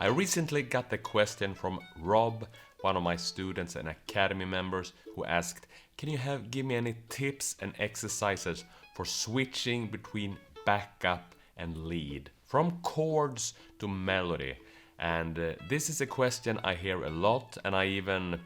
I recently got the question from Rob, one of my students and academy members, who asked, can you give me any tips and exercises for switching between backup and lead, from chords to melody? And this is a question I hear a lot, and I even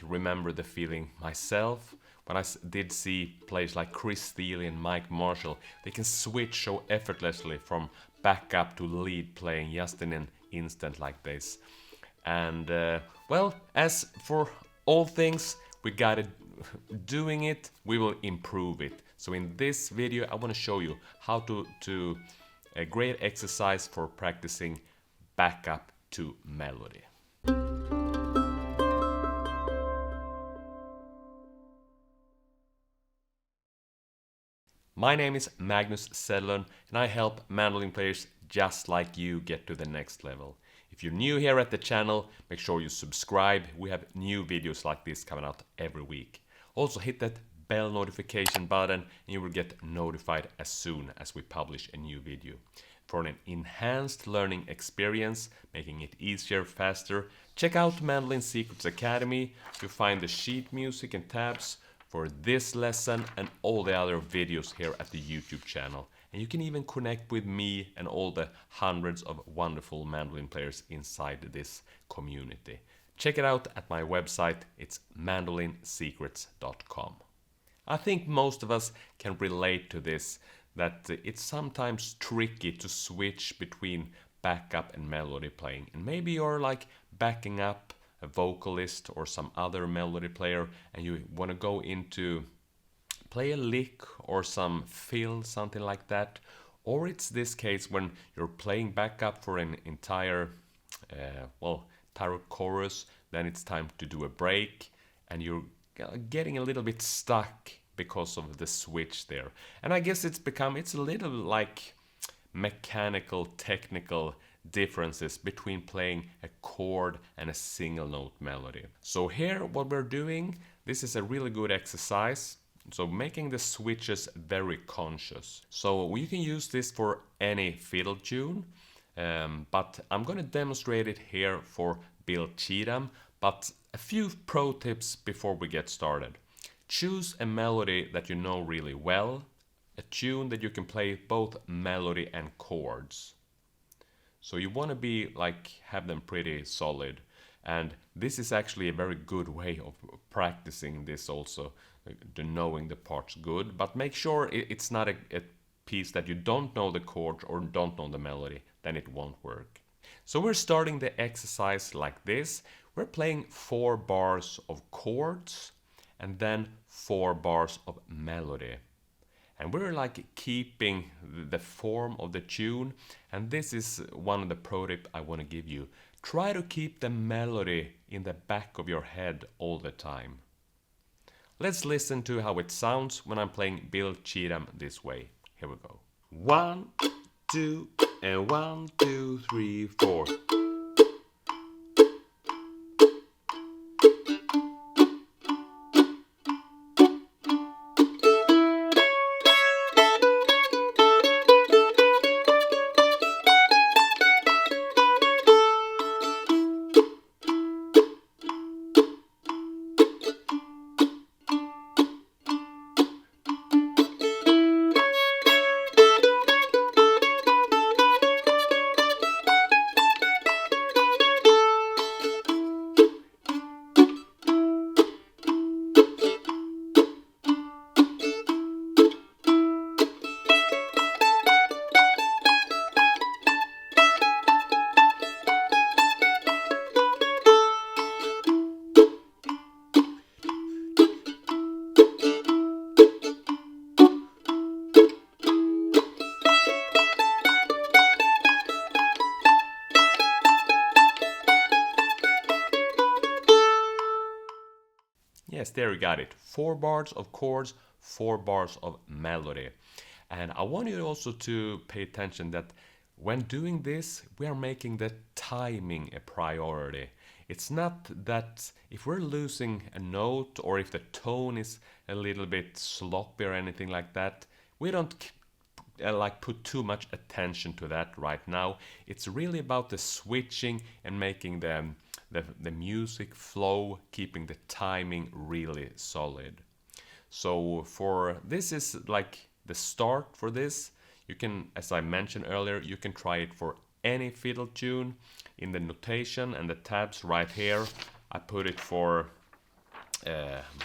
remember the feeling myself when I did see players like Chris Steele and Mike Marshall. They can switch so effortlessly from backup to lead playing just in an instant like this. And well, as for all things, we got it. Doing it, we will improve it. So in this video, I want to show you how to a great exercise for practicing backup to melody. My name is Magnus Sedlund, and I help mandolin players just like you get to the next level. If you're new here at the channel, make sure you subscribe. We have new videos like this coming out every week. Also hit that bell notification button and you will get notified as soon as we publish a new video. For an enhanced learning experience, making it easier, faster, check out Mandolin Secrets Academy. You'll find the sheet music and tabs for this lesson and all the other videos here at the YouTube channel. And you can even connect with me and all the hundreds of wonderful mandolin players inside this community. Check it out at my website. It's mandolinsecrets.com. I think most of us can relate to this, that it's sometimes tricky to switch between backup and melody playing. And maybe you're backing up a vocalist or some other melody player and you want to go into play a lick or some fill, something like that. Or it's this case when you're playing backup for an entire entire chorus, then it's time to do a break and you're getting a little bit stuck because of the switch there. And I guess it's a little like mechanical, technical differences between playing a chord and a single note melody. So here what we're doing, this is a really good exercise. So making the switches very conscious. So you can use this for any fiddle tune, but I'm going to demonstrate it here for Bill Cheatham. But a few pro tips before we get started. Choose a melody that you know really well, a tune that you can play both melody and chords. So you want to have them pretty solid. And this is actually a very good way of practicing this also, knowing the parts good. But make sure it's not a piece that you don't know the chord or don't know the melody, then it won't work. So we're starting the exercise like this. We're playing 4 bars of chords and then 4 bars of melody. And we're keeping the form of the tune. And this is one of the pro tips I want to give you. Try to keep the melody in the back of your head all the time. Let's listen to how it sounds when I'm playing Bill Cheatham this way. Here we go. 1, 2, and 1, 2, 3, 4. Yes, there you got it. 4 bars of chords, 4 bars of melody. And I want you also to pay attention that when doing this, we are making the timing a priority. It's not that if we're losing a note or if the tone is a little bit sloppy or anything like that, we don't like put too much attention to that right now. It's really about the switching and making the music flow, keeping the timing really solid. So for this is like the start for this. You can, as I mentioned earlier, you can try it for any fiddle tune. In the notation and the tabs right here, I put it for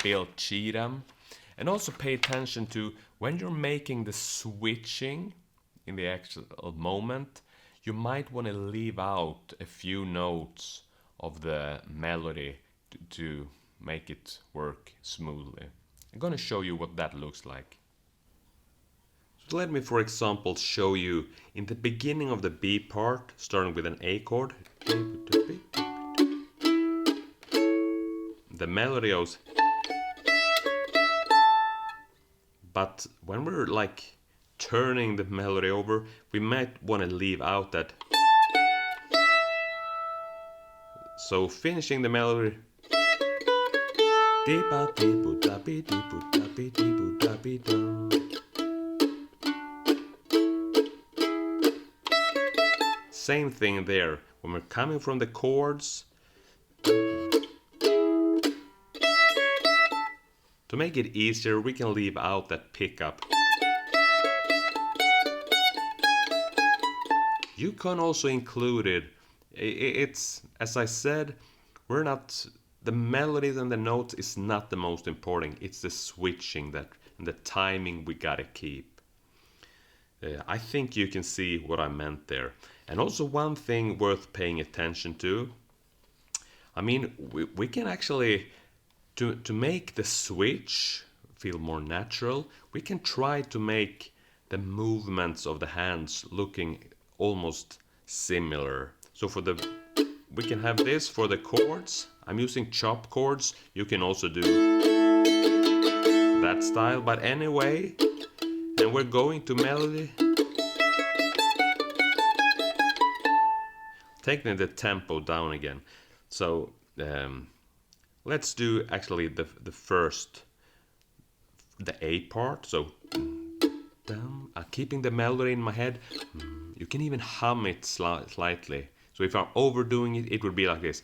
Bill Cheatham. And also pay attention to when you're making the switching in the actual moment, you might want to leave out a few notes of the melody to make it work smoothly. I'm going to show you what that looks like. So let me, for example, show you in the beginning of the B part, starting with an A chord. The melody goes. But when we're like turning the melody over, we might want to leave out that. So finishing the melody. Same thing there. When we're coming from the chords, to make it easier, we can leave out that pickup. You can also include it. It's, as I said, we're not, the melodies and the notes is not the most important. It's the switching that and the timing we gotta keep. I think you can see what I meant there. And also one thing worth paying attention to. I mean, we can actually, to make the switch feel more natural, we can try to make the movements of the hands looking almost similar. So for we can have this for the chords. I'm using chop chords. You can also do that style, but anyway, and we're going to melody. Taking the tempo down again. So let's do actually the first, the A part. So keeping the melody in my head. You can even hum it slightly. So if I'm overdoing it, it would be like this.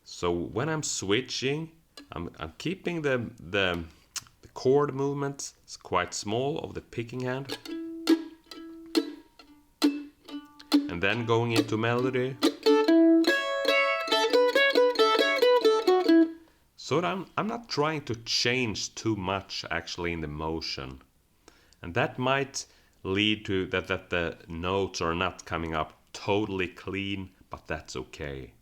So when I'm switching, I'm keeping the chord movements quite small of the picking hand. And then going into melody. So I'm not trying to change too much actually in the motion. And that might lead to that the notes are not coming up totally clean, but that's okay.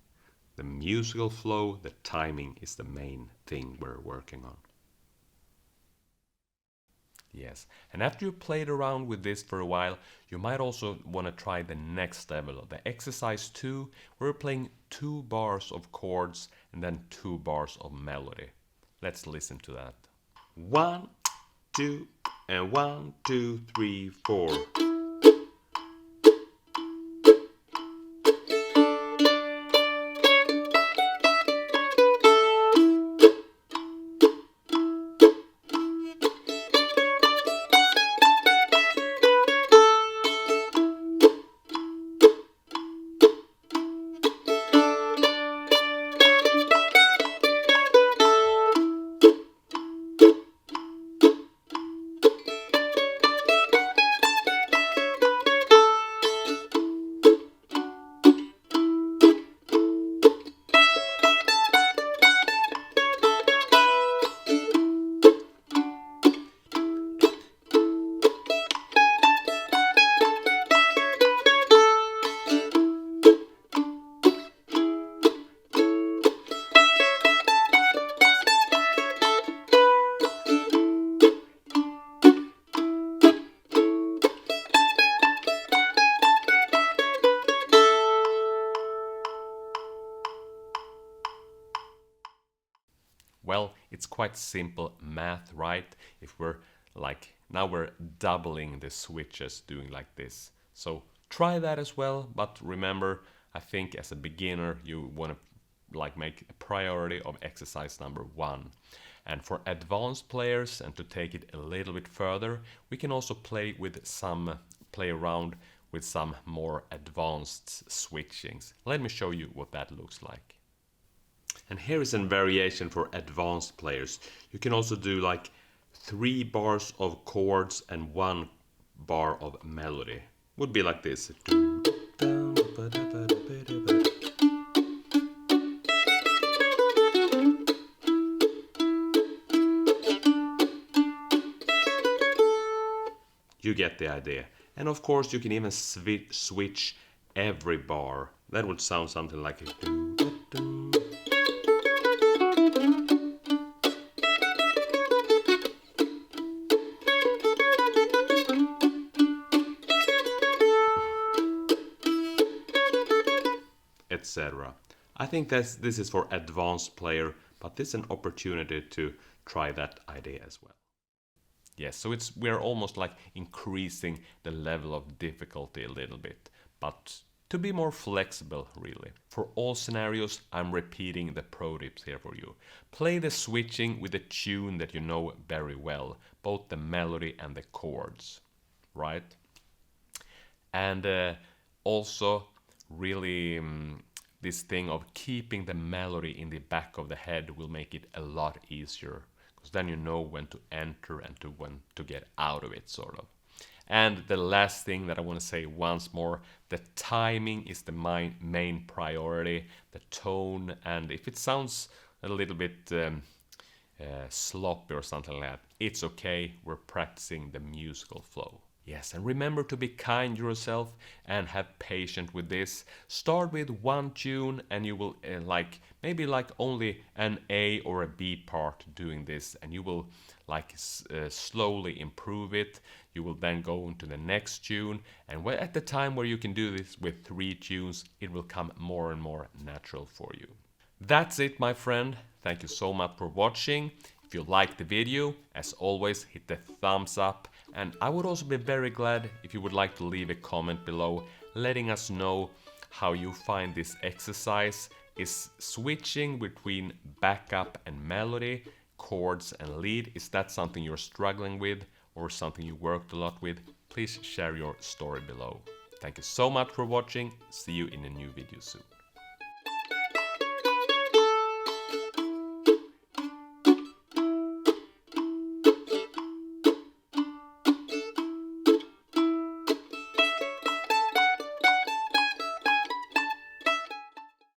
The musical flow, the timing is the main thing we're working on. Yes, and after you played around with this for a while, you might also want to try the next level, the exercise 2, where we're playing 2 bars of chords and then 2 bars of melody. Let's listen to that. 1, 2, and 1, 2, 3, 4. Well, it's quite simple math, right? If we're like, now we're doubling the switches doing like this. So try that as well, but remember, I think as a beginner you want to like make a priority of exercise number 1. And for advanced players, and to take it a little bit further, we can also play around with some more advanced switchings. Let me show you what that looks like. And here is a variation for advanced players. You can also do like 3 bars of chords and 1 bar of melody. Would be like this. You get the idea. And of course you can even switch every bar. That would sound something like a etc. I think this is for advanced player, but this is an opportunity to try that idea as well. Yes, so we're almost like increasing the level of difficulty a little bit, but to be more flexible really. For all scenarios, I'm repeating the pro tips here for you. Play the switching with a tune that you know very well, both the melody and the chords, right? And also really this thing of keeping the melody in the back of the head will make it a lot easier. Then you know when to enter and when to get out of it, sort of. And the last thing that I want to say once more, the timing is the main priority, the tone, and if it sounds a little bit sloppy or something like that, it's okay, we're practicing the musical flow. Yes, and remember to be kind to yourself and have patience with this. Start with 1 tune and you will maybe only an A or a B part doing this, and you will slowly improve it. You will then go into the next tune, and at the time where you can do this with 3 tunes, it will come more and more natural for you. That's it, my friend. Thank you so much for watching. If you liked the video, as always, hit the thumbs up. And I would also be very glad if you would like to leave a comment below letting us know how you find this exercise. Is switching between backup and melody, chords and lead, is that something you're struggling with or something you worked a lot with? Please share your story below. Thank you so much for watching. See you in a new video soon.